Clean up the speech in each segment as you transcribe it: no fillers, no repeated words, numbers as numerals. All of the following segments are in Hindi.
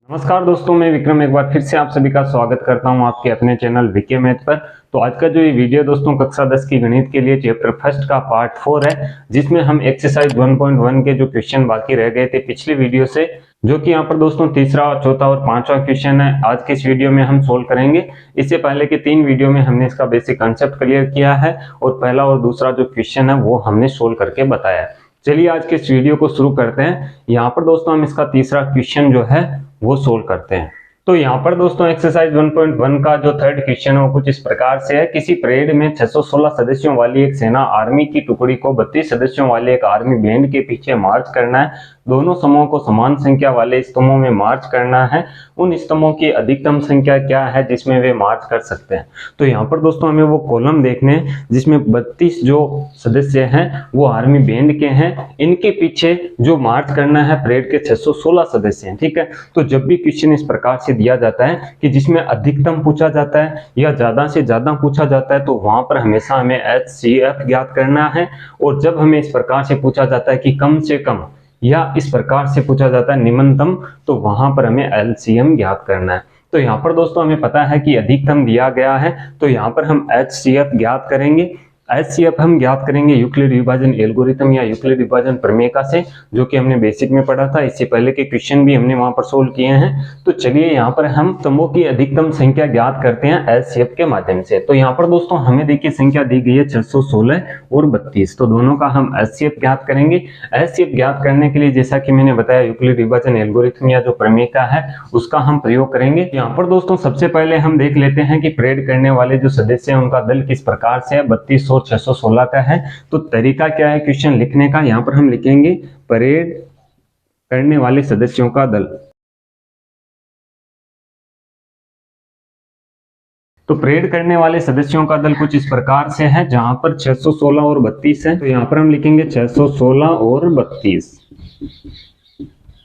नमस्कार दोस्तों, मैं विक्रम एक बार फिर से आप सभी का स्वागत करता हूं आपके अपने चैनल विके मैथ पर। तो आज का जो ये वीडियो दोस्तों कक्षा 10 की गणित के लिए चैप्टर फर्स्ट का पार्ट 4 है, जिसमें हम एक्सरसाइज 1.1 के जो क्वेश्चन बाकी रह गए थे पिछली वीडियो से, जो कि यहाँ पर दोस्तों तीसरा, चौथा और पांचवा क्वेश्चन है, आज के इस वीडियो में हम सोल्व करेंगे। इससे पहले के 3 वीडियो में हमने इसका बेसिक कंसेप्ट क्लियर किया है और पहला और दूसरा जो क्वेश्चन है वो हमने सोल्व करके बताया है। चलिए आज के इस वीडियो को शुरू करते हैं। यहाँ पर दोस्तों हम इसका तीसरा क्वेश्चन जो है वो सोल्व करते हैं। तो यहाँ पर दोस्तों एक्सरसाइज 1.1 का जो थर्ड क्वेश्चन है वो कुछ इस प्रकार से है। किसी परेड में 616 सदस्यों वाली एक सेना आर्मी की टुकड़ी को 32 सदस्यों वाले एक आर्मी बैंड के पीछे मार्च करना है। दोनों समूहों को समान संख्या वाले स्तंभों में मार्च करना है। उन स्तंभों की अधिकतम संख्या क्या है जिसमें वे मार्च कर सकते हैं। तो यहाँ पर दोस्तों हमें वो कॉलम देखने हैं जिसमें 32 जो सदस्य हैं वो आर्मी बैंड के हैं। इनके पीछे जो मार्च करना है परेड के 616 सदस्य हैं। ठीक है, तो जब भी क्वेश्चन इस प्रकार से दिया जाता है कि जिसमें अधिकतम पूछा जाता है या ज्यादा से ज्यादा पूछा जाता है, तो वहां पर हमेशा हमें HCF ज्ञात करना है। और जब हमें इस प्रकार से पूछा जाता है कि कम से कम या इस प्रकार से पूछा जाता है निम्नतम, तो वहां पर हमें LCM ज्ञात करना है। तो यहाँ पर दोस्तों हमें पता है कि अधिकतम दिया गया है, तो यहाँ पर हम HCF ज्ञात करेंगे। HCF हम ज्ञात करेंगे यूक्लिड विभाजन एल्गोरिथम या यूक्लिड विभाजन प्रमेय से, जो कि हमने बेसिक में पढ़ा था। इससे पहले के क्वेश्चन भी हमने वहां पर सोल्व किए हैं। तो चलिए यहाँ पर हम स्तंभों की अधिकतम संख्या ज्ञात करते हैं HCF के माध्यम से। तो यहाँ पर दोस्तों हमें देखिए संख्या दी गई है 616 और 32, तो दोनों का हम HCF ज्ञात करेंगे। HCF ज्ञात करने के लिए जैसा कि मैंने बताया यूक्लिड विभाजन एल्गोरिथम या जो प्रमेय है उसका हम प्रयोग करेंगे। यहाँ पर दोस्तों सबसे पहले हम देख लेते हैं कि परेड करने वाले जो सदस्य हैं उनका दल किस प्रकार से है, 32 और 616 का है। तो तरीका क्या है क्वेश्चन लिखने का, यहाँ पर हम लिखेंगे परेड करने वाले सदस्यों का दल। तो परेड करने वाले सदस्यों का दल कुछ इस प्रकार से है, जहां पर 616 और 32 है। तो यहाँ पर हम लिखेंगे 616 और 32।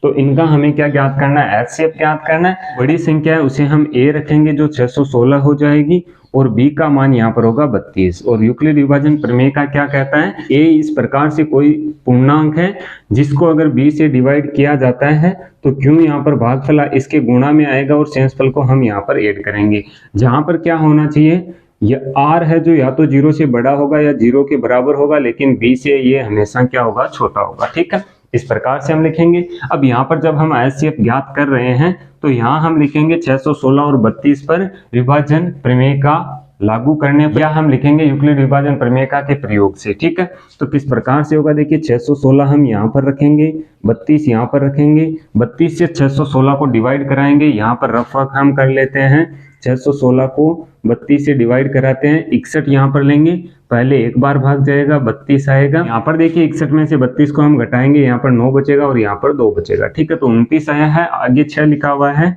तो इनका हमें क्या ज्ञात करना है, HCF ज्ञात करना है। बड़ी संख्या है उसे हम A रखेंगे जो 616 हो जाएगी और B का मान यहाँ पर होगा 32। और यूक्लिड विभाजन प्रमेय का क्या कहता है, A इस प्रकार से कोई पूर्णांक है जिसको अगर B से डिवाइड किया जाता है तो क्यों यहाँ पर भागफल इसके गुणा में आएगा और शेषफल को हम यहाँ पर ऐड करेंगे। जहां पर क्या होना चाहिए, ये R है जो या तो 0 से बड़ा होगा या 0 के बराबर होगा, लेकिन B से ये हमेशा क्या होगा, छोटा होगा। ठीक है, इस प्रकार से हम लिखेंगे। अब यहाँ पर जब हम HCF ज्ञात कर रहे हैं तो यहाँ हम लिखेंगे 616 और 32 पर विभाजन प्रमेय का लागू करने पर, या हम लिखेंगे यूक्लिड विभाजन प्रमेय के प्रयोग से। ठीक है, तो किस प्रकार से होगा, देखिए 616 हम यहाँ पर रखेंगे, 32 यहाँ पर रखेंगे, 32 से 616 को डिवाइड कराएंगे। यहाँ पर रफ वर्क हम कर लेते हैं, 616 को 32 से डिवाइड कराते हैं, 61 यहाँ पर लेंगे, पहले एक बार भाग जाएगा, 32 आएगा। यहाँ पर देखिए 61 में से 32 को हम घटाएंगे, यहाँ पर 9 बचेगा और यहाँ पर 2 बचेगा। ठीक है, तो 29 आया है, आगे 6 लिखा हुआ है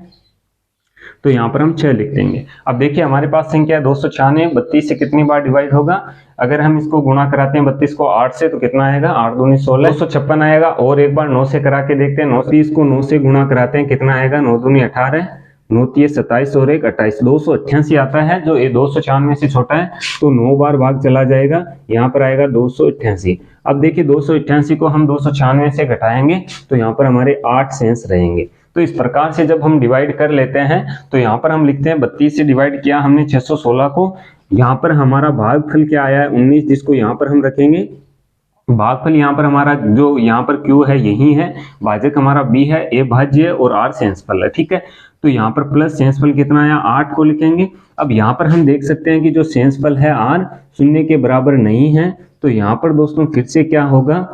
तो यहाँ पर हम 6 लिख देंगे। अब देखिए हमारे पास संख्या 296, 32 से कितनी बार डिवाइड होगा, अगर हम इसको गुणा कराते हैं 32 को 8 से तो कितना आएगा, 8 दूनी 16, 256 आएगा। और एक बार 9 से करा के देखते हैं, 30 को 9 से गुणा कराते हैं, कितना आएगा, 9 दूनी 18, 9 3 27 और 1 28, 288 आता है। जो ये 296 से छोटा है तो 9 बार भाग चला जाएगा, यहाँ पर आएगा 288। अब देखिए 288 को हम 296 से घटाएंगे तो यहाँ पर हमारे 8 शेष रहेंगे। तो इस प्रकार से जब हम डिवाइड कर लेते हैं तो यहाँ पर हम लिखते हैं 32 से डिवाइड किया हमने 616 को, यहाँ पर हमारा भागफल क्या आया है 19, जिसको यहाँ पर हम रखेंगे। भागफल यहाँ पर हमारा जो यहाँ पर Q है यही है, भाजक हमारा B है, A भाज्य और R शेषफल है। ठीक है, तो यहाँ पर प्लस शेषफल कितना आया, 8 को लिखेंगे। अब यहाँ पर हम देख सकते हैं कि जो शेषफल है R शून्य के बराबर नहीं है, तो यहाँ पर दोस्तों फिर से क्या होगा,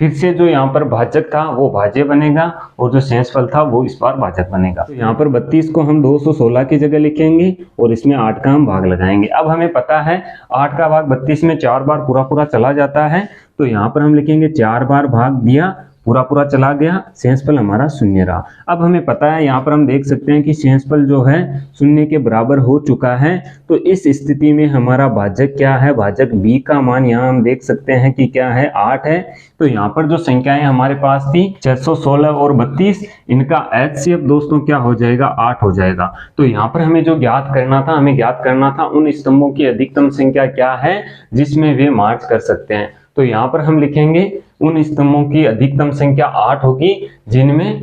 फिर से जो यहाँ पर भाजक था वो भाज्य बनेगा और जो शेषफल था वो इस बार भाजक बनेगा। तो यहाँ पर 32 को हम 216 की जगह लिखेंगे और इसमें 8 का हम भाग लगाएंगे। अब हमें पता है 8 का भाग 32 में 4 बार पूरा पूरा चला जाता है, तो यहाँ पर हम लिखेंगे 4 बार भाग दिया, पूरा पूरा चला गया, शेषफल हमारा शून्य रहा। अब हमें पता है यहाँ पर हम देख सकते हैं कि शेषफल जो है शून्य के बराबर हो चुका है। तो इस स्थिति में हमारा भाजक क्या है, भाजक B का मान यहाँ हम देख सकते हैं कि क्या है, 8 है। तो यहाँ पर जो संख्याएं हमारे पास थी 616 और 32, इनका HCF दोस्तों क्या हो जाएगा, 8 हो जाएगा। तो यहाँ पर हमें जो ज्ञात करना था, हमें ज्ञात करना था उन स्तंभों की अधिकतम संख्या क्या है जिसमें वे मार्च कर सकते हैं। तो यहाँ पर हम लिखेंगे उन स्तंभों की अधिकतम संख्या 8 होगी जिनमें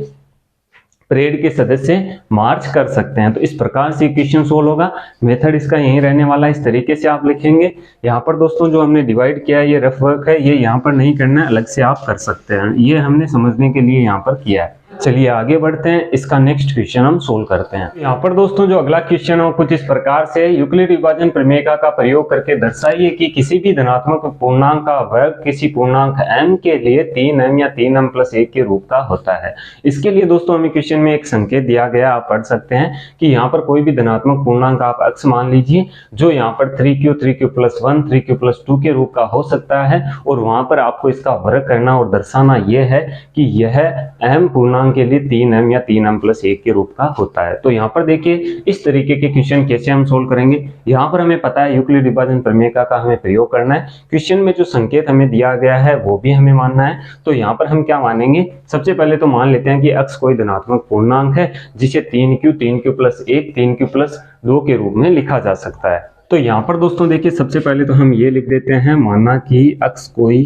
परेड के सदस्य मार्च कर सकते हैं। तो इस प्रकार से क्वेश्चन सोल्व होगा। मेथड इसका यही रहने वाला है, इस तरीके से आप लिखेंगे। यहाँ पर दोस्तों जो हमने डिवाइड किया है ये रफ वर्क है, ये यहाँ पर नहीं करना है, अलग से आप कर सकते हैं। ये हमने समझने के लिए यहाँ पर किया है। चलिए आगे बढ़ते हैं, इसका नेक्स्ट क्वेश्चन हम सोल्व करते हैं। यहाँ पर दोस्तों जो अगला क्वेश्चन है कुछ इस प्रकार से, यूक्लिड विभाजन प्रमेय का प्रयोग करके दर्शाइए कि किसी भी धनात्मक पूर्णांक का वर्ग किसी पूर्णांक m के लिए 3m या 3m + 1 के रूप का होता है। इसके लिए दोस्तों हमें क्वेश्चन में एक संकेत दिया गया, आप पढ़ सकते हैं कि यहाँ पर कोई भी धनात्मक पूर्णांक आप x मान लीजिए जो यहाँ पर 3q 3q + 1 3q + 2 के रूप का हो सकता है, और वहां पर आपको इसका वर्ग करना और दर्शाना यह है कि यह m पूर्णांक के लिए 3m या 3m + 1 के रूप का होता है। तो यहाँ पर देखिए इस तरीके के क्वेश्चन कैसे हम सोल्व करेंगे। यहाँ पर हमें पता है यूक्लिड विभाजन प्रमेय का हमें प्रयोग करना है। क्वेश्चन में जो संकेत हमें दिया गया है वो भी हमें मानना है। तो यहाँ पर हम क्या मानेंगे, सबसे पहले तो मान लेते हैं कि x कोई धनात्मक पूर्णांक है जिसे 3q 3q + 1 3q + 2 के रूप में लिखा जा सकता है। तो यहाँ पर दोस्तों देखिए सबसे पहले तो हम ये लिख देते हैं, माना कि x कोई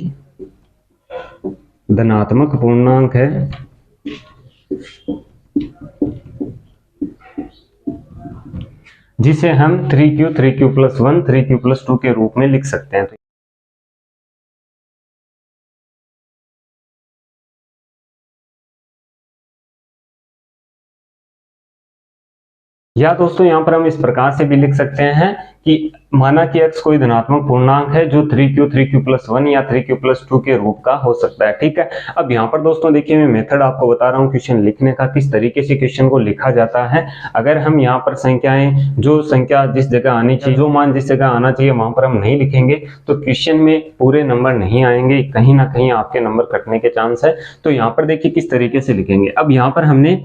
धनात्मक पूर्णांक है जिसे हम 3q 3q + 1 3q + 2 के रूप में लिख सकते हैं। या दोस्तों यहाँ पर हम इस प्रकार से भी लिख सकते हैं कि माना कि x कोई धनात्मक पूर्णांक है जो 3q 3q + 1 या 3q + 2 के रूप का हो सकता है। ठीक है, अब यहाँ पर दोस्तों देखिए मैं मेथड आपको बता रहा हूँ क्वेश्चन लिखने का, किस तरीके से क्वेश्चन को लिखा जाता है। अगर हम यहाँ पर संख्याएं, जो संख्या जिस जगह आनी चाहिए, जो मान जिस जगह आना चाहिए वहां पर हम नहीं लिखेंगे तो क्वेश्चन में पूरे नंबर नहीं आएंगे, कहीं ना कहीं आपके नंबर कटने के चांस है। तो यहाँ पर देखिए किस तरीके से लिखेंगे। अब यहाँ पर हमने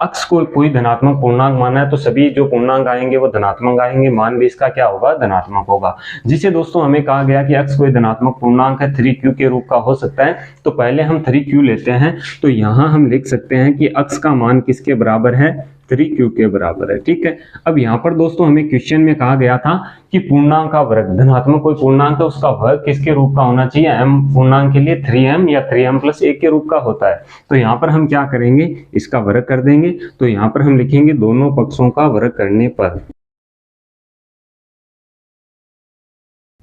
x को कोई धनात्मक पूर्णांक माना है तो सभी जो पूर्णांक आएंगे वो धनात्मक आएंगे, मान भी इसका क्या होगा, धनात्मक होगा। जिसे दोस्तों हमें कहा गया कि x कोई धनात्मक पूर्णांक है 3q के रूप का हो सकता है। तो पहले हम 3q लेते हैं, तो यहाँ हम लिख सकते हैं कि x का मान किसके बराबर है, 3q के बराबर है। ठीक है, अब यहाँ पर दोस्तों हमें क्वेश्चन में कहा गया था कि पूर्णांक का वर्ग, धनात्मक कोई पूर्णांक है उसका वर्ग किसके रूप का होना चाहिए, m पूर्णांक के लिए 3m या 3m + 1 के रूप का होता है। तो यहाँ पर हम क्या करेंगे, इसका वर्ग कर देंगे। तो यहाँ पर हम लिखेंगे दोनों पक्षों का वर्ग करने पर,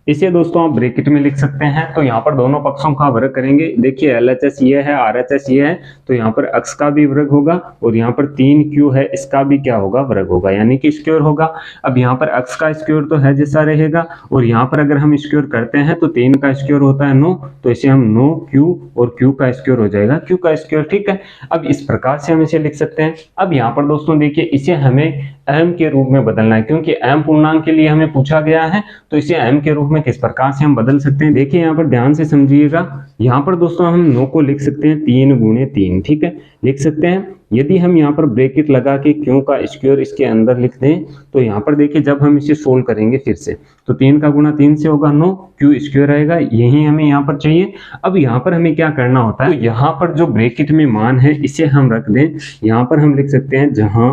इसे दोस्तों आप ब्रैकेट में लिख सकते हैं। तो यहाँ पर दोनों पक्षों का वर्ग करेंगे। देखिए LHS ये है, RHS ये है, तो यहाँ पर x का भी वर्ग होगा और यहाँ पर 3q है इसका भी क्या होगा, वर्ग होगा, यानी कि स्क्वायर होगा। अब यहाँ पर x का स्क्वायर तो है जैसा रहेगा, और यहाँ पर अगर हम स्क्वायर करते हैं तो 3 का स्क्वायर होता है 9, तो इसे हम 9q और q का स्क्वायर हो जाएगा q का स्क्वायर। ठीक है, अब इस प्रकार से हम इसे लिख सकते हैं। अब यहाँ पर दोस्तों देखिए इसे हमें m के रूप में बदलना है, क्योंकि m पूर्णांक के लिए हमें पूछा गया है, तो इसे m के रूप में किस प्रकार से हम बदल सकते हैं, देखिए यहाँ पर ध्यान से समझिएगा। यहाँ पर दोस्तों हम 9 को लिख सकते हैं 3 × 3, ठीक है, लिख सकते हैं। यदि हम यहाँ पर ब्रैकेट लगा के q का स्क्वायर इसके अंदर लिख दें, तो यहाँ पर देखिए जब हम इसे सोल्व करेंगे फिर से, तो 3 का गुणा 3 से होगा 9, q स्क्वायर आएगा, यही हमें यहाँ पर चाहिए। अब यहाँ पर हमें क्या करना होता है, तो यहाँ पर जो ब्रैकेट में मान है इसे हम रख दें। यहाँ पर हम लिख सकते हैं जहाँ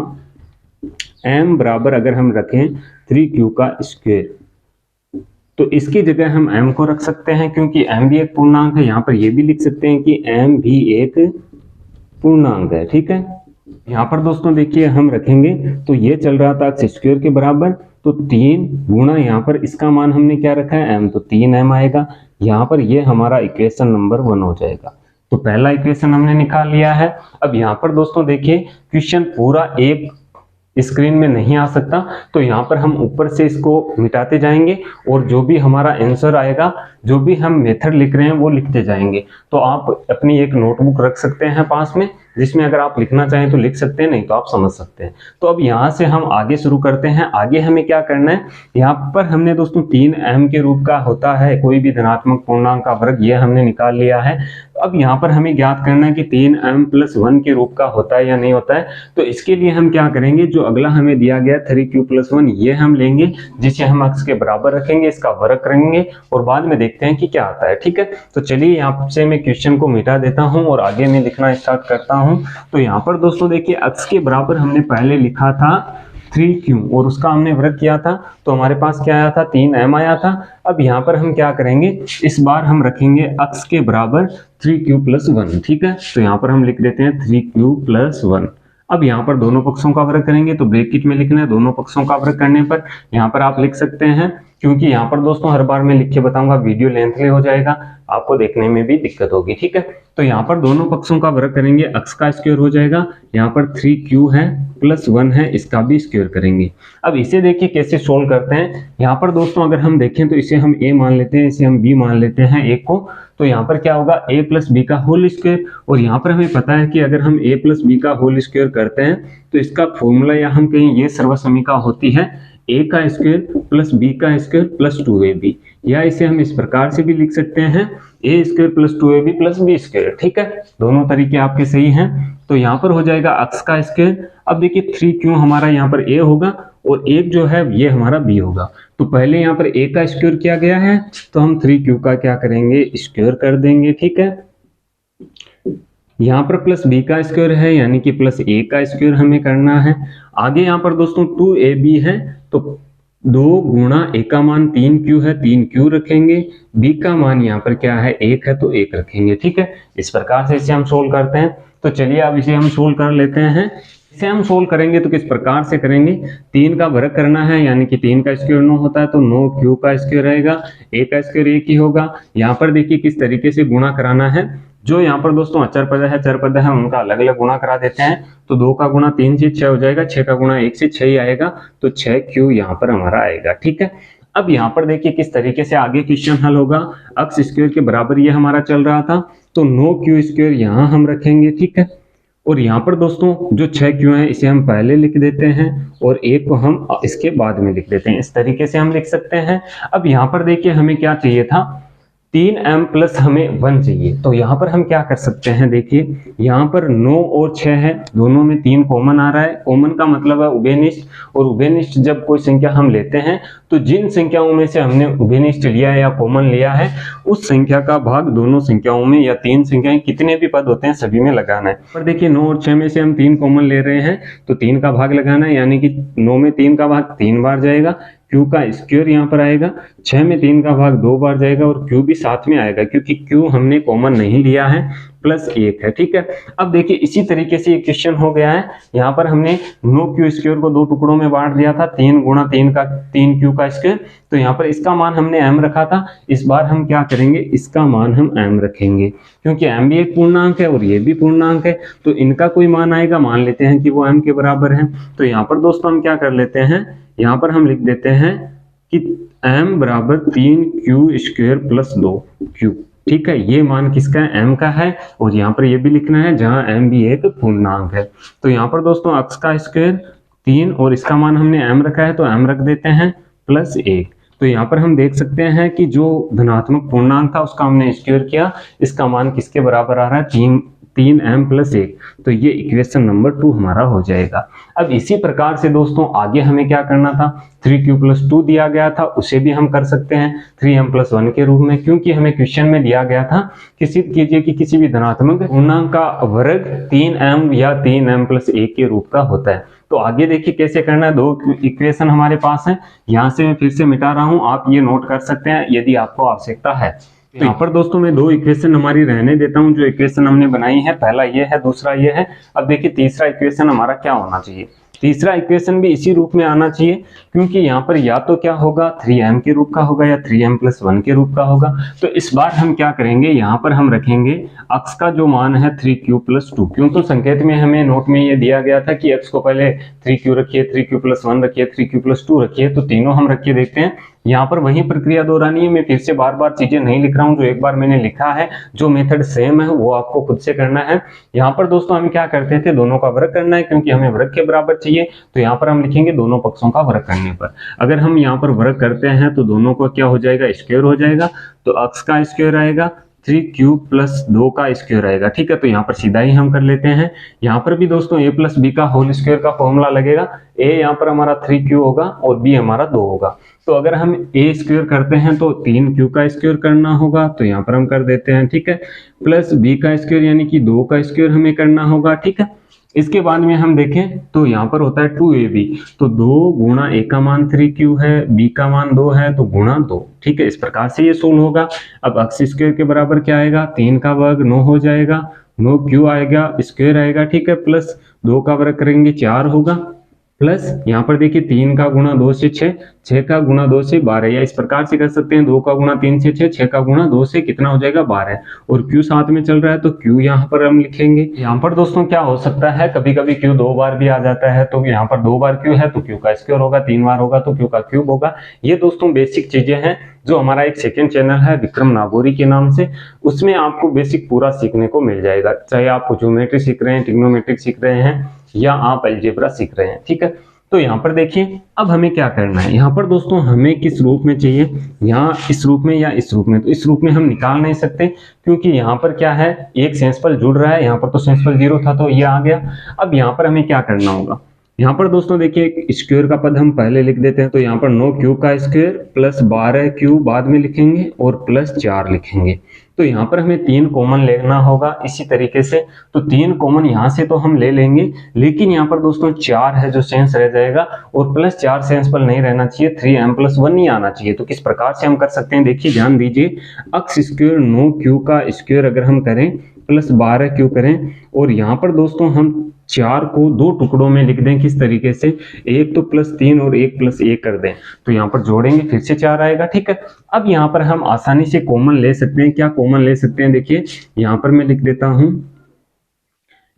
m बराबर अगर हम रखें 3q का स्क्वायर, तो इसकी जगह हम m को रख सकते हैं, क्योंकि m भी एक पूर्णांक है। यहाँ पर ये भी लिख सकते हैं कि m भी एक पूर्णांक है। ठीक है, यहाँ पर दोस्तों देखिए हम रखेंगे, तो ये चल रहा था x स्क्वायर के बराबर, तो 3 गुणा यहाँ पर इसका मान हमने क्या रखा है m, तो 3m आएगा। यहाँ पर ये हमारा इक्वेशन नंबर 1 हो जाएगा। तो पहला इक्वेशन हमने निकाल लिया है। अब यहाँ पर दोस्तों देखिए क्वेश्चन पूरा एक स्क्रीन में नहीं आ सकता, तो यहाँ पर हम ऊपर से इसको मिटाते जाएंगे और जो भी हमारा आंसर आएगा, जो भी हम मेथड लिख रहे हैं वो लिखते जाएंगे। तो आप अपनी एक नोटबुक रख सकते हैं पास में, जिसमें अगर आप लिखना चाहें तो लिख सकते हैं, नहीं तो आप समझ सकते हैं। तो अब यहाँ से हम आगे शुरू करते हैं। आगे हमें क्या करना है, यहाँ पर हमने दोस्तों 3m के रूप का होता है कोई भी धनात्मक पूर्णांक का वर्ग, ये हमने निकाल लिया है। अब यहाँ पर हमें ज्ञात करना है कि 3m + 1 के रूप का होता है या नहीं होता है। तो इसके लिए हम क्या करेंगे, जो अगला हमें दिया गया 3q + 1 ये हम लेंगे, जिसे हम x के बराबर रखेंगे, इसका वर्ग करेंगे और बाद में देखते हैं कि क्या आता है। ठीक है, तो चलिए यहाँ से मैं क्वेश्चन को मिटा देता हूँ और आगे मैं लिखना स्टार्ट करता हूँ। तो यहाँ पर दोस्तों देखिए x के बराबर हमने पहले लिखा था 3q और उसका हमने वर्ग किया था, तो हमारे पास क्या आया था, 3m आया था। अब यहाँ पर हम क्या करेंगे, इस बार हम रखेंगे x के बराबर 3q + 1। ठीक है, तो यहाँ पर हम लिख देते हैं 3q + 1। अब यहाँ पर दोनों पक्षों का वर्ग करेंगे तो ब्रैकेट में लिखना है, दोनों पक्षों का वर्ग करने पर यहाँ पर आप लिख सकते हैं, क्योंकि यहाँ पर दोस्तों हर बार मैं लिख के बताऊंगा, वीडियो लेंथली हो जाएगा, आपको देखने में भी दिक्कत होगी, ठीक है। तो यहाँ पर दोनों पक्षों का वर्ग करेंगे, x का स्क्वायर हो जाएगा, यहाँ पर 3q है प्लस 1 है, इसका भी स्क्वायर करेंगे। अब इसे देखिए कैसे सोल्व करते हैं। यहाँ पर दोस्तों अगर हम देखें तो इसे हम a मान लेते हैं, इसे हम b मान लेते हैं एक को, तो यहाँ पर क्या होगा a प्लस बी का होल स्क्वायर, और यहाँ पर हमें पता है कि अगर हम a प्लस बी का होल स्क्वायर करते हैं तो इसका फॉर्मूला या हम कहीं ये सर्वसमीका होती है a का स्क्वायर प्लस b का स्क्वायर प्लस 2ab, या इसे हम इस प्रकार से भी लिख सकते हैं a square plus 2ab plus b square, ठीक है। दोनों तरीके आपके सही हैं। तो यहाँ पर हो जाएगा x का स्क्वायर। अब देखिए 3q हमारा यहाँ पर a होगा और एक जो है ये हमारा b होगा, तो पहले यहाँ पर a का स्क्वायर किया गया है तो हम 3q का क्या करेंगे, स्क्वायर कर देंगे, ठीक है। यहाँ पर प्लस b का स्क्वायर है यानी कि प्लस a का स्क्वायर हमें करना है। आगे यहाँ पर दोस्तों 2ab है तो 2 गुणा a का मान 3q है, 3q रखेंगे, b का मान यहाँ पर क्या है 1 है तो 1 रखेंगे, ठीक है। इस प्रकार से इसे हम सोल्व करते हैं। तो चलिए अब इसे हम सोल्व कर लेते हैं। इसे हम सोल्व करेंगे तो किस प्रकार से करेंगे, 3 का वर्ग करना है यानी कि 3 का स्क्वायर 9 होता है तो 9q का स्क्वायर रहेगा, a का स्क्वायर 1 ही होगा। यहाँ पर देखिए किस तरीके से गुणा कराना है, जो यहाँ पर दोस्तों अचर पद है चर पद है उनका अलग अलग गुणा करा देते हैं। तो 2 का गुणा 3 से 6 हो जाएगा, 6 का गुणा 1 से 6 ही आएगा, तो 6q यहाँ पर हमारा आएगा, ठीक है। अब यहाँ पर देखिए किस तरीके से आगे क्वेश्चन हल होगा। x स्क्वायर के बराबर ये हमारा चल रहा था तो 9q स्क्वायर यहाँ हम रखेंगे, ठीक है। और यहाँ पर दोस्तों जो 6q है इसे हम पहले लिख देते हैं और 1 को हम इसके बाद में लिख देते हैं, इस तरीके से हम लिख सकते हैं। अब यहाँ पर देखिए हमें क्या चाहिए था, 3m प्लस हमें 1 चाहिए, तो यहाँ पर हम क्या कर सकते हैं, देखिए यहाँ पर 9 और 6 है, दोनों में 3 कॉमन आ रहा है। कॉमन का मतलब है उभयनिष्ठ, और उभयनिष्ठ जब कोई संख्या हम लेते हैं तो जिन संख्याओं में से हमने उभयनिष्ठ लिया है या कॉमन लिया है उस संख्या का भाग दोनों संख्याओं में या 3 संख्याएं कितने भी पद होते हैं सभी में लगाना है। पर देखिए 9 और 6 में से हम 3 कॉमन ले रहे हैं तो 3 का भाग लगाना है, यानी कि 9 में 3 का भाग 3 बार जाएगा, q का स्क्वायर यहाँ पर आएगा, 6 में 3 का भाग 2 बार जाएगा और q भी साथ में आएगा क्योंकि q हमने कॉमन नहीं लिया है, प्लस 1 है, ठीक है। अब देखिए इसी तरीके से ये क्वेश्चन हो गया है। यहाँ पर हमने 9q स्क्वायर को 2 टुकड़ों में बांट दिया था, 3 गुणा 3 का 3q का स्क्वायर, तो यहाँ पर इसका मान हमने m रखा था, इस बार हम क्या करेंगे, इसका मान हम m रखेंगे, क्योंकि m भी एक पूर्णांक है और ये भी पूर्णांक है, तो इनका कोई मान आएगा, मान लेते हैं कि वो m के बराबर है। तो यहाँ पर दोस्तों हम क्या कर लेते हैं, यहाँ पर हम लिख देते हैं कि m बराबर 3q स्क्वायर प्लस 2q, ठीक है। ये मान किसका है, m का है, और यहाँ पर ये भी लिखना है जहाँ m भी एक पूर्णांक है। तो यहाँ पर दोस्तों x का स्क्वायर 3 और इसका मान हमने m रखा है तो m रख देते हैं प्लस 1। तो यहाँ पर हम देख सकते हैं कि जो धनात्मक पूर्णांक था उसका हमने स्क्वायर किया, इसका मान किसके बराबर आ रहा है, 3m प्लस 1, तो ये इक्वेशन नंबर 2 हमारा हो जाएगा। अब इसी प्रकार से दोस्तों आगे हमें क्या करना था, 3q प्लस 2 दिया गया था उसे भी हम कर सकते हैं 3m प्लस 1 के रूप में, क्योंकि हमें क्वेश्चन में दिया गया था कि सिद्ध कीजिए कि किसी भी धनात्मक पूर्णांक का वर्ग 3m या 3m प्लस 1 के रूप का होता है। तो आगे देखिए कैसे करना है, 2 इक्वेशन हमारे पास है, यहाँ से मैं फिर से मिटा रहा हूँ, आप ये नोट कर सकते हैं यदि आपको आवश्यकता है। तो यहाँ पर दोस्तों मैं 2 इक्वेशन हमारी रहने देता हूँ, जो इक्वेशन हमने बनाई है, पहला ये है, दूसरा ये है। अब देखिए तीसरा इक्वेशन हमारा क्या होना चाहिए, तीसरा इक्वेशन भी इसी रूप में आना चाहिए, क्योंकि यहाँ पर या तो क्या होगा 3m के रूप का होगा या 3m प्लस 1 के रूप का होगा। तो इस बार हम क्या करेंगे, यहाँ पर हम रखेंगे x का जो मान है 3q प्लस 2, क्यों तो संकेत में हमें नोट में ये दिया गया था कि x को पहले 3q रखिए, 3q प्लस 1 रखिए, 3q प्लस 2 रखिए, तो तीनों हम रख के देखते हैं। यहाँ पर वही प्रक्रिया दोहरानी है, मैं फिर से बार बार चीजें नहीं लिख रहा हूँ, जो एक बार मैंने लिखा है, जो मेथड सेम है वो आपको खुद से करना है। यहाँ पर दोस्तों हम क्या करते थे, दोनों का वर्ग करना है, क्योंकि हमें वर्ग के बराबर चाहिए, तो यहाँ पर हम लिखेंगे दोनों पक्षों का वर्ग करने पर। अगर हम यहाँ पर वर्ग करते हैं तो दोनों को क्या हो जाएगा, स्क्वायर हो जाएगा, तो x का स्क्वायर आएगा, 3q प्लस 2 का स्क्वायर आएगा, ठीक है। तो यहाँ पर सीधा ही हम कर लेते हैं। यहाँ पर भी दोस्तों a प्लस बी का होल स्क्वायर का फॉर्मूला लगेगा, a यहाँ पर हमारा 3q होगा और b हमारा 2 होगा। तो अगर हम a स्क्वायर करते हैं तो 3q का स्क्वायर करना होगा, तो यहाँ पर हम कर देते हैं, ठीक है, प्लस b का स्क्वायर यानी कि 2 का स्क्वायर हमें करना होगा, ठीक है। इसके बाद में हम देखें तो यहाँ पर होता है 2ab, तो 2 गुणा a का मान 3q है, b का मान 2 है, तो गुणा 2, ठीक है। इस प्रकार से ये सोल्व होगा। अब x स्क्वायर के बराबर क्या आएगा, 3 का वर्ग 9 हो जाएगा, 9q आएगा, स्क्वायर आएगा, ठीक है, प्लस 2 का वर्ग करेंगे 4 होगा, प्लस यहाँ पर देखिए 3 का गुणा 2 से 6, 6 का गुणा 2 से 12, या इस प्रकार से कर सकते हैं 2 का गुणा 3 से 6, 6 का गुणा 2 से कितना हो जाएगा 12, और Q साथ में चल रहा है तो Q यहाँ पर हम लिखेंगे। यहाँ पर दोस्तों क्या हो सकता है, कभी कभी Q 2 बार भी आ जाता है, तो यहाँ पर 2 बार Q है तो Q का स्क्वायर होगा, 3 बार होगा तो Q का क्यूब होगा। ये दोस्तों बेसिक चीजें हैं जो हमारा एक सेकंड चैनल है विक्रम नागौरी के नाम से, उसमें आपको बेसिक पूरा सीखने को मिल जाएगा, चाहे आप ज्योमेट्री सीख रहे हैं, ट्रिग्नोमेट्रिक सीख रहे हैं, या आप अलजेब्रा सीख रहे हैं, ठीक है। तो यहाँ पर देखिए अब हमें क्या करना है, यहाँ पर दोस्तों हमें किस रूप में चाहिए, यहाँ इस रूप में या इस रूप में, तो इस रूप में हम निकाल नहीं सकते क्योंकि यहाँ पर क्या है, एक सेंसपल जुड़ रहा है, यहाँ पर तो सेंसपल 0 था तो ये आ गया। अब यहाँ पर हमें क्या करना होगा, यहाँ पर दोस्तों देखिए स्क्वायर का पद हम पहले लिख देते हैं, तो यहाँ पर 9 का स्क्वायर प्लस 12 बाद में लिखेंगे और प्लस 4 लिखेंगे। तो यहाँ पर हमें 3 कॉमन लेना होगा इसी तरीके से, तो 3 कॉमन यहाँ से तो हम ले लेंगे, लेकिन यहाँ पर दोस्तों 4 है जो सेंस रह जाएगा, और प्लस 4 सेंस पर नहीं रहना चाहिए, 3m+1 नहीं आना चाहिए। तो किस प्रकार से हम कर सकते हैं, देखिए ध्यान दीजिए, अक्स स्क्वायर 9 का स्क्वायर अगर हम करें प्लस 12 करें, और यहाँ पर दोस्तों हम 4 को 2 टुकड़ों में लिख दें, किस तरीके से, एक तो +3 और एक +1 कर दें, तो यहाँ पर जोड़ेंगे फिर से 4 आएगा, ठीक है। अब यहाँ पर हम आसानी से कॉमन ले सकते हैं, क्या कॉमन ले सकते हैं, देखिए यहाँ पर मैं लिख देता हूं,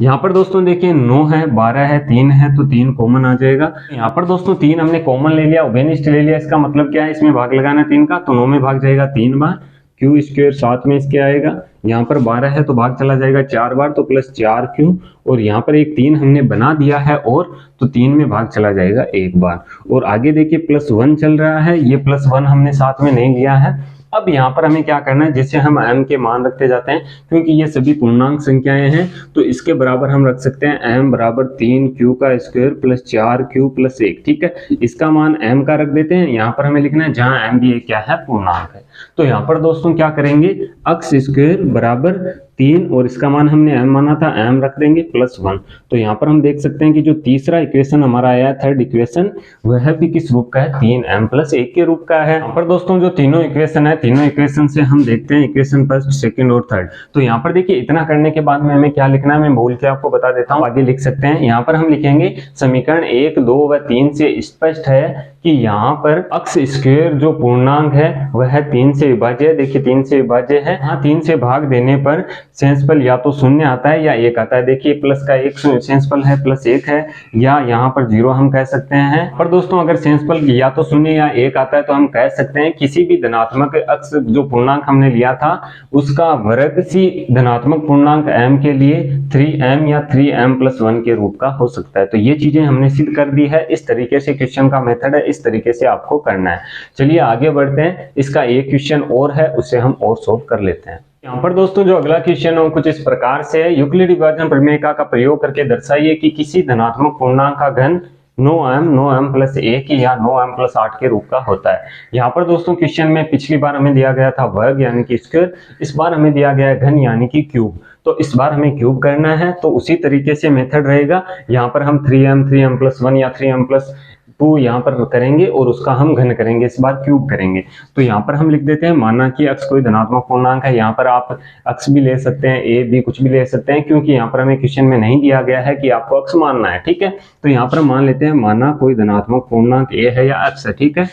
यहाँ पर दोस्तों देखिए 9 है, 12 है, 3 है, तो 3 कॉमन आ जाएगा। यहाँ पर दोस्तों 3 हमने कॉमन ले लिया, उभयनिष्ठ ले लिया, इसका मतलब क्या है, इसमें भाग लगाना 3 का, तो 9 में भाग जाएगा 3 बार, क्यू स्क्वायर साथ में इसके आएगा, यहाँ पर 12 है तो भाग चला जाएगा 4 बार, तो +4 और यहाँ पर एक 3 हमने बना दिया है, और तो 3 में भाग चला जाएगा 1 बार, और आगे देखिए +1 चल रहा है, ये +1 हमने साथ में नहीं लिया है। अब यहाँ पर हमें क्या करना है, जैसे हम m के मान रखते जाते हैं, क्योंकि ये सभी पूर्णांक संख्याएं हैं, तो इसके बराबर हम रख सकते हैं m बराबर 3q का स्क्वायर प्लस 4q प्लस 1, ठीक है। इसका मान m का रख देते हैं, यहाँ पर हमें लिखना है जहां m भी एक क्या है, पूर्णांक है। तो यहाँ पर दोस्तों क्या करेंगे, अक्स स्क्वायर बराबर 3 और इसका मान हमने m माना था, m रख देंगे +1। तो यहाँ पर हम देख सकते हैं कि जो तीसरा इक्वेशन हमारा आया, थर्ड इक्वेशन, वह भी किस रूप का है, 3m+1 के रूप का है। यहाँ पर दोस्तों जो तीनों इक्वेशन है, तीनों इक्वेशन से हम देखते हैं इक्वेशन फर्स्ट, सेकंड और थर्ड। तो यहाँ पर देखिए इतना करने के बाद में हमें क्या लिखना है, मैं बोल के आपको बता देता हूँ, आगे लिख सकते हैं। यहाँ पर हम लिखेंगे समीकरण 1, 2 व 3 से स्पष्ट है कि यहाँ पर अक्स स्क्वायर जो पूर्णांक है वह 3 से विभाज्य है। देखिए 3 से विभाज्य है, हाँ 3 से भाग देने पर सेंसफल या तो 0 आता है या 1 आता है। देखिए प्लस का 1 सेंसफल है, +1 है, या यहाँ पर 0 हम कह सकते हैं। पर दोस्तों अगर सेंसफल या तो 0 या 1 आता है तो हम कह सकते हैं किसी भी धनात्मक अक्स जो पूर्णांक हमने लिया था उसका वर्ग किसी धनात्मक पूर्णांक m के लिए 3m या 3m+1 के रूप का हो सकता है। तो ये चीजें हमने सिद्ध कर दी है। इस तरीके से क्वेश्चन का मेथड है, इस तरीके से आपको करना है। चलिए आगे बढ़ते हैं, इसका एक क्वेश्चन और है, उसे हम और सोल्व कर लेते हैं। यहाँ पर दोस्तों जो अगला क्वेश्चन है वो कुछ इस प्रकार से है, यूक्लिड विभाजन प्रमेय का प्रयोग करके दर्शाइए कि किसी धनात्मक पूर्णांक का घन 9m+1 या 9m+8 के रूप का होता है। यहाँ पर दोस्तों क्वेश्चन में पिछली बार हमें दिया गया था वर्ग यानी कि स्क्वायर, इस बार हमें दिया गया है घन यानी कि क्यूब। तो इस बार हमें क्यूब करना है, तो उसी तरीके से मेथड रहेगा। यहाँ पर हम 3m+1 या 3m+2 यहाँ पर करेंगे और उसका हम घन करेंगे, इस बार क्यूब करेंगे। तो यहाँ पर हम लिख देते हैं, माना कि अक्स कोई धनात्मक पूर्णांक है, यहाँ पर आप अक्स भी ले सकते हैं, ए बी कुछ भी ले सकते हैं, क्योंकि यहाँ पर हमें क्वेश्चन में नहीं दिया गया है कि आपको अक्स मानना है, ठीक है। तो यहाँ पर मान लेते हैं, माना कोई धनात्मक पूर्णांक ए है या अक्स है, ठीक है।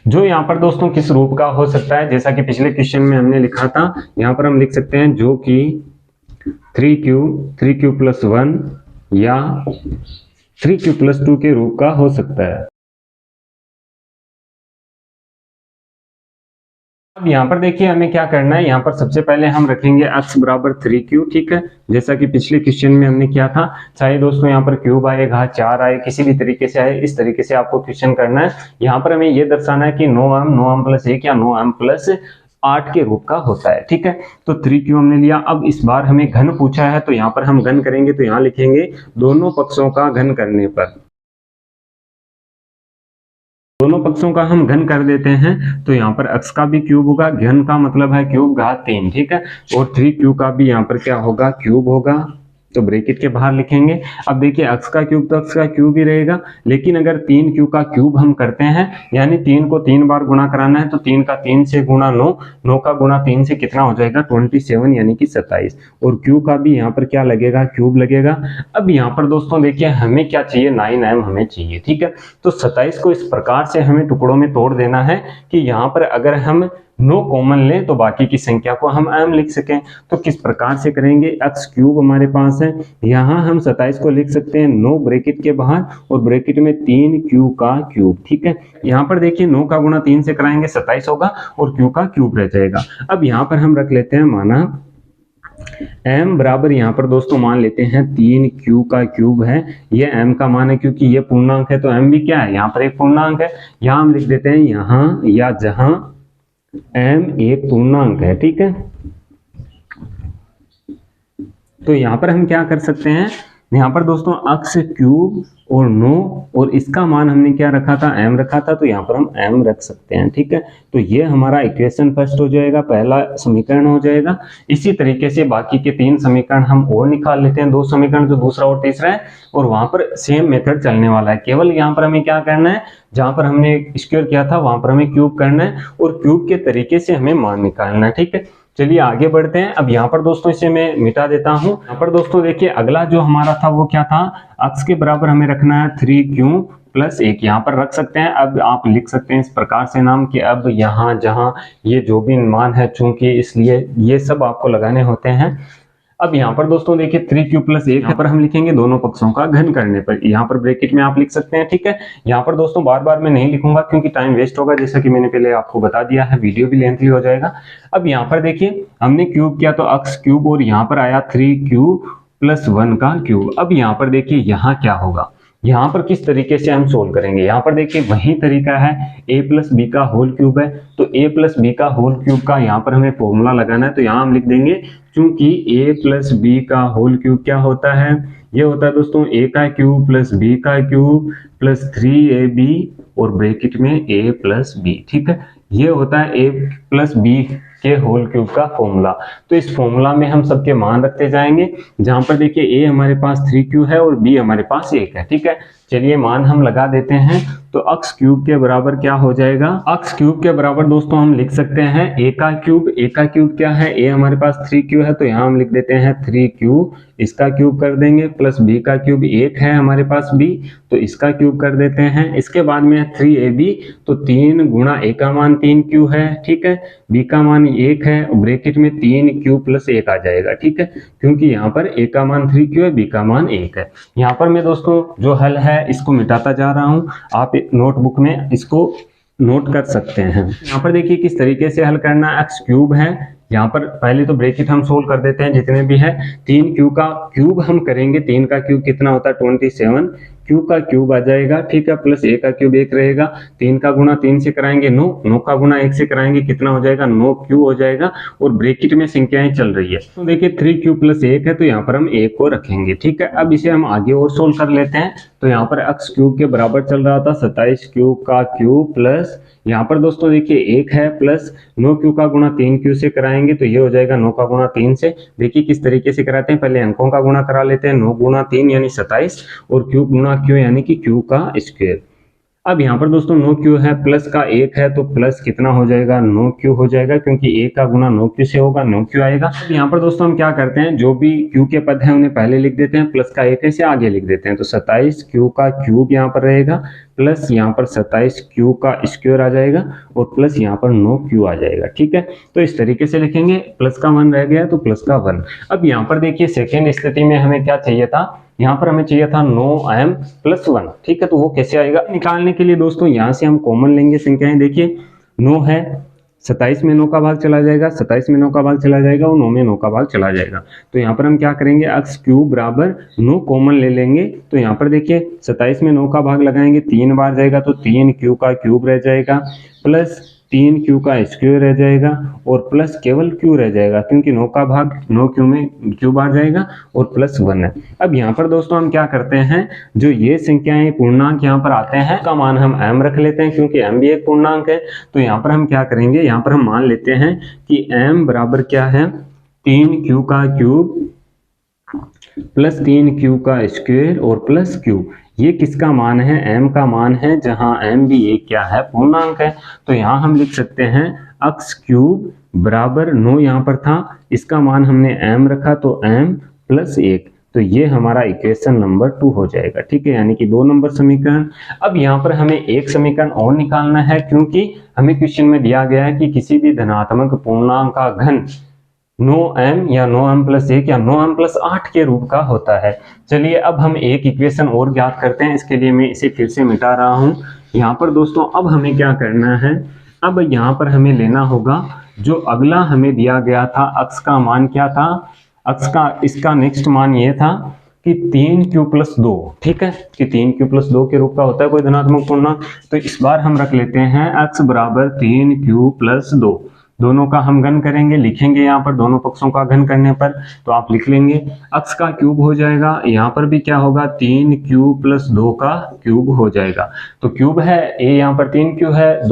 जो यहाँ पर दोस्तों किस रूप का हो सकता है, जैसा कि पिछले क्वेश्चन में हमने लिखा था, यहाँ पर हम लिख सकते हैं जो कि 3q+1 या 3q+2 के रूप का हो सकता है। अब यहाँ पर देखिए हमें क्या करना है, यहाँ पर सबसे पहले हम रखेंगे x बराबर 3q, ठीक है, जैसा कि पिछले क्वेश्चन में हमने किया था। चाहे दोस्तों यहाँ पर क्यूब आए, घात 4 आए, किसी भी तरीके से आए, इस तरीके से आपको क्वेश्चन करना है। यहाँ पर हमें ये दर्शाना है कि 9m+1 या 9m+8 के रूप का होता है, ठीक है। तो 3q हमने लिया। अब इस बार हमें घन पूछा है, तो यहाँ पर हम घन करेंगे, तो यहाँ लिखेंगे दोनों पक्षों का घन करने पर, दोनों पक्षों का हम घन कर देते हैं, तो यहाँ पर x का भी क्यूब होगा, घन का मतलब है क्यूब घात 3, ठीक है, और 3q का भी यहाँ पर क्या होगा, क्यूब होगा, तो ब्रैकेट के बाहर लिखेंगे। अब देखिए x का क्यूब तो x का क्यूब ही रहेगा, लेकिन अगर 3q का क्यूब हम करते हैं यानी 3 को 3 बार गुणा कराना है तो 3 का 3 से गुणा 9, 9 का गुणा 3 से कितना हो जाएगा 27 यानी कि 27, और q का भी यहाँ पर क्या लगेगा क्यूब लगेगा। अब यहाँ पर दोस्तों देखिए हमें क्या चाहिए 9m हमें चाहिए, ठीक है। तो 27 को इस प्रकार से हमें टुकड़ों में तोड़ देना है कि यहाँ पर अगर हम 9 कॉमन लें तो बाकी की संख्या को हम m लिख सकें। तो किस प्रकार से करेंगे, x क्यूब हमारे पास है, यहाँ हम 27 को लिख सकते हैं 9 ब्रैकेट के बाहर और ब्रैकेट में 3q का क्यूब, ठीक है। यहाँ पर देखिए 9 का गुणा 3 से कराएंगे 27 होगा और q का क्यूब रह जाएगा। अब यहाँ पर हम रख लेते हैं माना m बराबर, यहाँ पर दोस्तों मान लेते हैं 3q का क्यूब है, ये m का मान है क्योंकि ये पूर्णांक है तो m भी क्या है यहाँ पर एक पूर्णांक है। यहाँ हम लिख देते हैं यहाँ या जहां m एक पूर्णांक है, ठीक है। तो यहाँ पर हम क्या कर सकते हैं, यहाँ पर दोस्तों x क्यूब और 9 और इसका मान हमने क्या रखा था m रखा था, तो यहाँ पर हम m रख सकते हैं, ठीक है। तो ये हमारा इक्वेशन फर्स्ट हो जाएगा, पहला समीकरण हो जाएगा। इसी तरीके से बाकी के 3 समीकरण हम और निकाल लेते हैं, 2 समीकरण जो दूसरा और तीसरा है, और वहां पर सेम मेथड चलने वाला है। केवल यहाँ पर हमें क्या करना है, जहां पर हमने स्क्वायर किया था वहां पर हमें क्यूब करना है और क्यूब के तरीके से हमें मान निकालना है, ठीक है। चलिए आगे बढ़ते हैं। अब यहाँ पर दोस्तों इसे मैं मिटा देता हूँ। यहाँ पर दोस्तों देखिए अगला जो हमारा था वो क्या था, x के बराबर हमें रखना है 3q प्लस 1, यहाँ पर रख सकते हैं। अब आप लिख सकते हैं इस प्रकार से नाम कि अब यहाँ जहाँ ये जो भी मान है चूंकि इसलिए ये सब आपको लगाने होते हैं। अब यहाँ पर दोस्तों देखिए 3q प्लस 1 यहाँ पर हम लिखेंगे दोनों पक्षों का घन करने पर, यहाँ पर ब्रैकेट में आप लिख सकते हैं, ठीक है। यहाँ पर दोस्तों बार बार मैं नहीं लिखूंगा क्योंकि टाइम वेस्ट होगा, जैसा कि मैंने पहले आपको बता दिया है, वीडियो भी लेंथी हो जाएगा। अब यहाँ पर देखिए हमने क्यूब किया तो x क्यूब और यहाँ पर आया 3q प्लस 1 का क्यूब। अब यहाँ पर देखिए यहाँ क्या होगा, यहाँ पर किस तरीके से हम सोल्व करेंगे, यहाँ पर देखिए वही तरीका है, a प्लस बी का होल क्यूब है तो a प्लस बी का होल क्यूब का यहाँ पर हमें फॉर्मूला लगाना है। तो यहाँ हम लिख देंगे क्योंकि a प्लस बी का होल क्यूब क्या होता है, ये होता है दोस्तों a का क्यूब प्लस b का क्यूब प्लस 3ab और ब्रैकेट में a प्लस b, ठीक है। ये होता है a प्लस बी के होल क्यूब का फॉर्मूला। तो इस फॉर्मूला में हम सबके मान रखते जाएंगे, जहां पर देखिए a हमारे पास 3q है और b हमारे पास 1 है, ठीक है। चलिए मान हम लगा देते हैं। तो x क्यूब के बराबर क्या हो जाएगा, x क्यूब के बराबर दोस्तों हम लिख सकते हैं a का क्यूब क्या है, a हमारे पास 3q है तो यहाँ हम लिख देते हैं 3q, इसका क्यूब कर देंगे, प्लस b का क्यूब 1 है हमारे पास b तो इसका क्यूब कर देते हैं। इसके बाद में 3ab तो 3 गुणा a का मान 3q है, ठीक है, b का मान 1 है, ब्रैकेट में 3q प्लस 1 आ जाएगा, ठीक है, क्योंकि यहाँ पर a का मान 3q है, b का मान 1 है। यहाँ पर मैं दोस्तों जो हल है इसको मिटाता जा रहा हूँ, आप नोटबुक में इसको नोट कर सकते हैं। यहाँ पर देखिए किस तरीके से हल करना, x क्यूब है, यहाँ पर पहले तो ब्रैकेट हम सोल्व कर देते हैं जितने भी है, 3q का क्यूब हम करेंगे, 3 का क्यूब कितना होता है 27, q का क्यूब आ जाएगा, ठीक है, प्लस a का क्यूब 1 रहेगा, 3 का गुणा 3 से कराएंगे 9, 9 का गुणा 1 से कराएंगे कितना हो जाएगा 9q हो जाएगा, और ब्रैकेट में संख्याएं चल रही है तो देखिए 3q प्लस 1 है तो यहाँ पर हम 1 को रखेंगे, ठीक है। अब इसे हम आगे और सोल्व कर लेते हैं। तो यहाँ पर x क्यूब के बराबर चल रहा था 27q का क्यूब प्लस यहाँ पर दोस्तों देखिए 1 है प्लस 9q का गुणा 3q से कराएंगे तो ये हो जाएगा 9 का गुणा 3 से। देखिए किस तरीके से कराते हैं, पहले अंकों का गुणा करा लेते हैं, 9 गुणा 3 यानी 27 और क्यूब गुणा q यानी कि q का स्क्वायर। अब यहाँ पर दोस्तों 9q है प्लस का 1 है तो प्लस कितना हो जाएगा 9q हो जाएगा, क्योंकि 1 का गुना 9q से होगा 9q आएगा। यहाँ पर दोस्तों हम क्या करते हैं, जो भी q के पद हैं उन्हें पहले लिख देते हैं, प्लस का 1 से आगे लिख देते हैं। तो 27q का क्यूब यहाँ पर रहेगा प्लस यहाँ पर 27q का स्क्वायर आ जाएगा और प्लस यहाँ पर 9q आ जाएगा, ठीक है। तो इस तरीके से लिखेंगे, प्लस का 1 रह गया तो प्लस का 1। अब यहाँ पर देखिए सेकेंड स्थिति में हमें क्या चाहिए था, यहाँ पर हमें चाहिए था 9m प्लस 1, ठीक है। तो वो कैसे आएगा, निकालने के लिए दोस्तों यहाँ से हम कॉमन लेंगे संख्याएं। देखिए 9 है, 27 में 9 का भाग चला जाएगा, 27 में 9 का भाग चला जाएगा और 9 में 9 का भाग चला जाएगा। तो यहाँ पर हम क्या करेंगे, x क्यूब बराबर 9 कॉमन ले लेंगे। तो यहाँ पर देखिए 27 में 9 का भाग लगाएंगे, 3 बार जाएगा तो 3q का क्यूब रह जाएगा प्लस 3q का स्क्वायर रह जाएगा और प्लस केवल q रह जाएगा, क्योंकि 9 का भाग 9q में q बार जाएगा और प्लस 1 है। अब यहाँ पर दोस्तों हम क्या करते हैं, जो ये संख्याएं पूर्णांक यहाँ पर आते हैं का मान हम m रख लेते हैं, क्योंकि m भी एक पूर्णांक है। तो यहाँ पर हम क्या करेंगे, यहाँ पर हम मान लेते हैं कि m बराबर क्या है 3q का क्यूब प्लस 3q का स्क्वायर और प्लस q, ये किसका मान है, m का मान है, जहां m भी एक क्या है, पूर्णांक है। तो यहाँ हम लिख सकते हैं x क्यूब बराबर 9 यहाँ पर था, इसका मान हमने m रखा तो m प्लस 1, तो ये हमारा इक्वेशन नंबर 2 हो जाएगा। ठीक है, यानी कि 2 नंबर समीकरण। अब यहाँ पर हमें एक समीकरण और निकालना है, क्योंकि हमें क्वेश्चन में दिया गया है कि किसी भी धनात्मक पूर्णांक का घन 9m या 9m प्लस 1 या 9m प्लस 8 के रूप का होता है। चलिए अब हम एक इक्वेशन और ज्ञात करते हैं, इसके लिए मैं इसे फिर से मिटा रहा हूं। यहाँ पर दोस्तों अब हमें क्या करना है, अब यहाँ पर हमें लेना होगा जो अगला हमें दिया गया था, x का मान क्या था, x का इसका नेक्स्ट मान ये था कि 3q प्लस 2, ठीक है, कि 3q प्लस 2 के रूप का होता है कोई धनात्मक पूर्णांक। तो इस बार हम रख लेते हैं x बराबर 3q प्लस 2, दोनों का हम घन करेंगे, लिखेंगे यहाँ पर दोनों पक्षों का घन करने पर, तो आप लिख लेंगे x का क्यूब हो जाएगा, यहाँ पर भी क्या होगा 3q प्लस 2 का क्यूब हो जाएगा। तो क्यूब है a, यहाँ पर 3q है,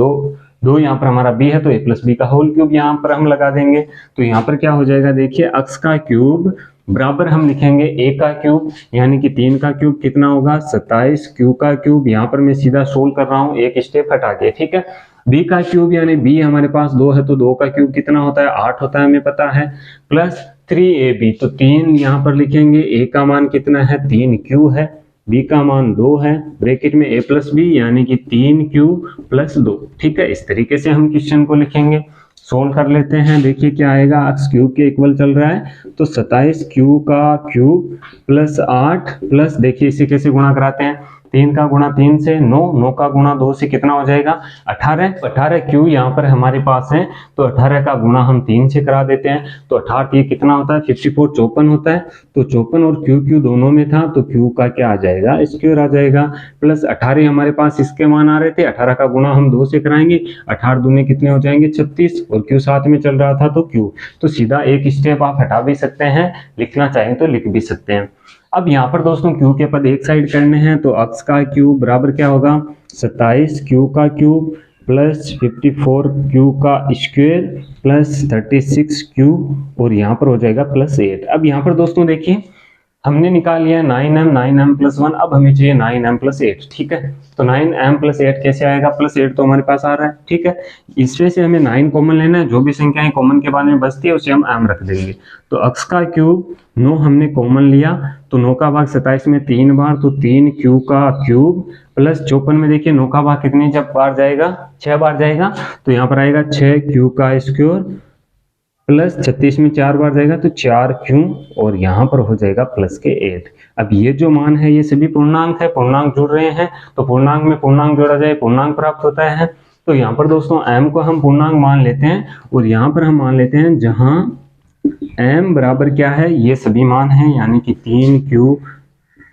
2 यहाँ पर हमारा b है, तो a प्लस बी का होल क्यूब यहाँ पर हम लगा देंगे। तो यहाँ पर क्या हो जाएगा, देखिए x का क्यूब बराबर हम लिखेंगे a का क्यूब, यानी कि 3 का क्यूब कितना होगा 27, q का क्यूब यहाँ पर मैं सीधा सोल्व कर रहा हूँ एक स्टेप हटा के, ठीक है। b का क्यूब यानी b हमारे पास 2 है, तो 2 का क्यूब कितना होता है 8 होता है, हमें पता है, प्लस 3ab, तो 3 यहाँ पर लिखेंगे, a का मान कितना है 3q है, b का मान 2 है, ब्रैकेट में a प्लस बी यानी कि 3q प्लस 2। ठीक है, इस तरीके से हम क्वेश्चन को लिखेंगे। सोल्व कर लेते हैं, देखिए क्या आएगा, x क्यूब के इक्वल चल रहा है, तो 27q का क्यूब प्लस 8 प्लस, देखिए इसे कैसे गुणा कराते हैं, 3 का गुणा 3 से 9, 9 का गुणा 2 से कितना हो जाएगा 18, 18q यहाँ पर हमारे पास है, तो 18 का गुणा हम 3 से करा देते हैं, तो 18 ये कितना होता है 54, 54 होता है, तो 54 और q दोनों में था, तो q का क्या आ जाएगा स्क्वायर आ जाएगा, प्लस 18 हमारे पास इसके मान आ रहे थे, 18 का गुणा हम 2 से कराएंगे, 18 दूने कितने हो जाएंगे 36, और q साथ में चल रहा था तो q, तो सीधा एक स्टेप आप हटा भी सकते हैं, लिखना चाहें तो लिख भी सकते हैं। अब यहाँ पर दोस्तों q के पद एक साइड करने हैं, तो x का क्यूब बराबर क्या होगा 27q का क्यूब प्लस 54q का स्क्वायर प्लस 36q, और यहाँ पर हो जाएगा प्लस 8। अब यहाँ पर दोस्तों देखिए हमने निकाल लिया 9m प्लस 1, अब हमें चाहिए 9m प्लस 8, ठीक है। तो 9m प्लस 8 कैसे आएगा, प्लस 8 तो हमारे पास आ रहा है, ठीक है, इसमें से हमें 9 कॉमन लेना है, जो भी संख्याएं कॉमन के बाद में बचती है उसे हम m रख देंगे। तो x का क्यूब 9 हमने कॉमन लिया, तो 9 का भाग 27 में 3 बार, तो 3q का क्यूब प्लस 54 में देखिए 9 का भाग कितने जब बार जाएगा 6 बार जाएगा, तो यहाँ पर आएगा 6q का स्क्वायर प्लस 36 में 4 बार जाएगा तो 4q, और यहाँ पर हो जाएगा प्लस के 8। अब ये जो मान है ये सभी पूर्णांक है, पूर्णांक जुड़ रहे हैं, तो पूर्णांक में पूर्णांक जोड़ा जाए पूर्णांक प्राप्त होता है। तो यहाँ पर दोस्तों m को हम पूर्णांक मान लेते हैं, और यहाँ पर हम मान लेते हैं जहाँ m बराबर क्या है, ये सभी मान है, यानी कि 3q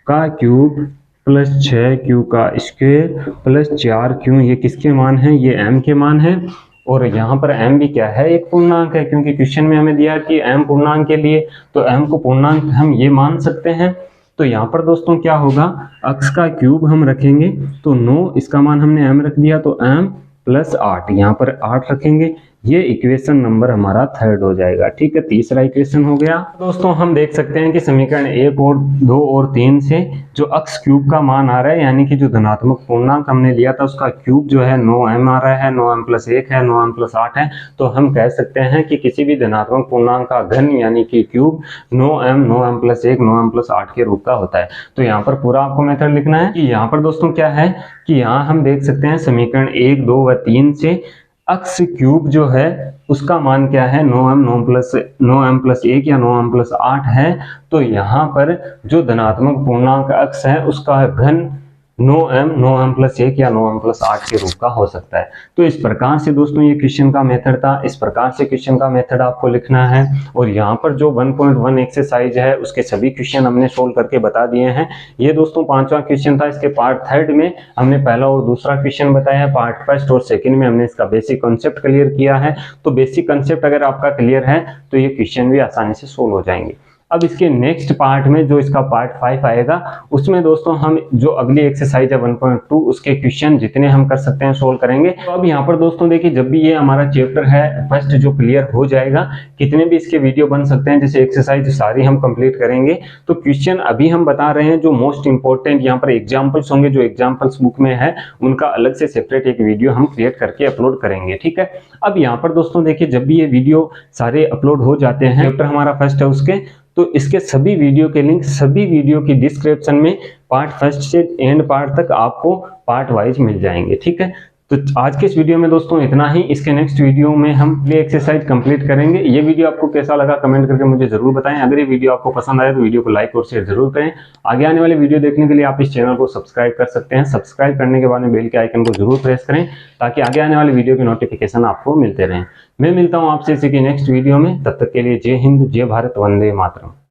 का क्यूब प्लस 6q का स्क्वायर प्लस 4q, ये किसके मान है, ये m के मान है, और यहाँ पर m भी क्या है एक पूर्णांक है, क्योंकि क्वेश्चन में हमें दिया कि m पूर्णांक के लिए, तो m को पूर्णांक हम ये मान सकते हैं। तो यहाँ पर दोस्तों क्या होगा, x का क्यूब हम रखेंगे, तो 9 इसका मान हमने m रख दिया, तो m प्लस 8 यहाँ पर 8 रखेंगे, ये इक्वेशन नंबर हमारा 3rd हो जाएगा। ठीक है, तीसरा इक्वेशन हो गया। दोस्तों हम देख सकते हैं कि समीकरण 1 और 2 और 3 से जो x क्यूब का मान आ रहा है, यानी कि जो धनात्मक पूर्णांक हमने लिया था उसका क्यूब जो है 9m आ रहा है, 9m प्लस 1 है, 9m प्लस 8 है, तो हम कह सकते हैं कि किसी भी धनात्मक पूर्णांक का घन यानी कि cube 9m plus 1 9m plus 8 के रूप का होता है। तो यहाँ पर पूरा आपको मेथड लिखना है कि यहाँ पर दोस्तों क्या है कि यहाँ हम देख सकते हैं समीकरण 1, 2 व 3 से x क्यूब जो है उसका मान क्या है 9m प्लस 1 या 9m प्लस 8 है, तो यहाँ पर जो धनात्मक पूर्णांक x है उसका घन 9m प्लस 1 या 9m प्लस 8 के रूप का हो सकता है। तो इस प्रकार से दोस्तों ये क्वेश्चन का मेथड था, इस प्रकार से क्वेश्चन का मेथड आपको लिखना है। और यहाँ पर जो 1.1 एक्सरसाइज है उसके सभी क्वेश्चन हमने सोल्व करके बता दिए हैं। ये दोस्तों 5वां क्वेश्चन था, इसके पार्ट 3rd में हमने पहला और दूसरा क्वेश्चन बताया है, पार्ट 1st और 2nd में हमने इसका बेसिक कॉन्सेप्ट क्लियर किया है। तो बेसिक कॉन्सेप्ट अगर आपका क्लियर है तो ये क्वेश्चन भी आसानी से सोल्व हो जाएंगे। अब इसके नेक्स्ट पार्ट में जो इसका पार्ट 5 आएगा उसमें दोस्तों हम जो अगली एक्सरसाइज है 1.2 उसके क्वेश्चन जितने हम कर सकते हैं सोल्व करेंगे। तो अब यहाँ पर दोस्तों देखिए, जब भी ये हमारा चैप्टर है फर्स्ट जो क्लियर हो जाएगा, कितने भी इसके वीडियो बन सकते हैं, जैसे एक्सरसाइज सारी हम कंप्लीट करेंगे, तो क्वेश्चन अभी हम बता रहे हैं जो मोस्ट इंपॉर्टेंट यहाँ पर एग्जाम्पल्स होंगे, जो एग्जाम्पल्स बुक में है उनका अलग से सेपरेट एक वीडियो हम क्रिएट करके अपलोड करेंगे। ठीक है, अब यहाँ पर दोस्तों देखिए, जब भी ये वीडियो सारे अपलोड हो जाते हैं, चैप्टर हमारा फर्स्ट है उसके, तो इसके सभी वीडियो के लिंक सभी वीडियो की डिस्क्रिप्शन में पार्ट फर्स्ट से एंड पार्ट तक आपको पार्ट वाइज मिल जाएंगे। ठीक है, तो आज के इस वीडियो में दोस्तों इतना ही। इसके नेक्स्ट वीडियो में हम ये एक्सरसाइज कंप्लीट करेंगे। ये वीडियो आपको कैसा लगा कमेंट करके मुझे जरूर बताएं। अगर ये वीडियो आपको पसंद आए तो वीडियो को लाइक और शेयर जरूर करें। आगे आने वाले वीडियो देखने के लिए आप इस चैनल को सब्सक्राइब कर सकते हैं। सब्सक्राइब करने के बाद में बेल के आइकन को जरूर प्रेस करें ताकि आगे आने वाले वीडियो की नोटिफिकेशन आपको मिलते रहें। मैं मिलता हूँ आपसे इसी की नेक्स्ट वीडियो में, तब तक के लिए जय हिंद, जय भारत, वंदे मातरम।